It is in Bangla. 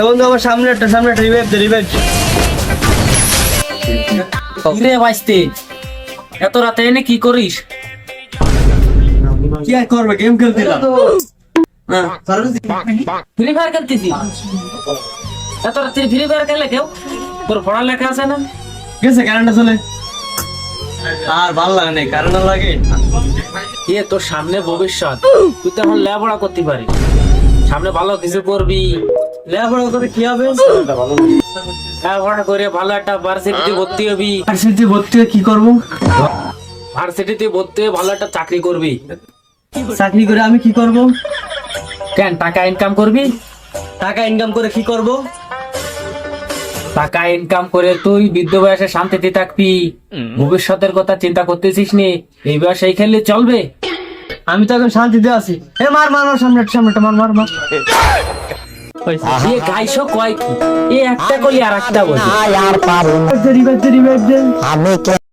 বন্ধু আমার সামনে একটা রিভাইভ দে রিভাইভ। রে বাইস্তে এত রাতে এনে কি করিস? কি আর করবে, গেম খেলছিলাম। ফ্রি ফায়ার খেলতেছি? এত রাতে ফ্রি ফায়ার খেলে কেউ? তোর পড়ালেখা আছে না? গেছে কারেন্টটা চলে আর ভালো লাগে না, কারেন্ট লাগে। এ তোর সামনে ভবিষ্যৎ, তুই তো এখন লেখাপড়া করতে পারিস, সামনে ভালো কিছু করবি। লেখাপড়া করে কি হবে? লেখাপড়া করে ভালো একটা ভার্সিটিতে ভর্তি হবি। ভার্সিটি ভর্তি হয়ে কি করবো? ভার্সিটিতে ভর্তি হয়ে ভালো একটা চাকরি করবি। চাকরি করে আমি কি করব? কেন, টাকা ইনকাম করবি? টাকা ইনকাম করে কি করব? টাকা ইনকাম করে তুই বৃদ্ধ বয়সে শান্তিতে থাকবি। ভবিষ্যতের কথা চিন্তা করতেছিস নি? এই বয়সে খেললে চলবে? আমি তো এখন শান্তিতে আছি। এ মার মার মার, সামনে মার মার মার। এ গাইছো কয় কি? এ একটা কলি আর একটা বলি। রিভাইভ দে রিভাইভ দে।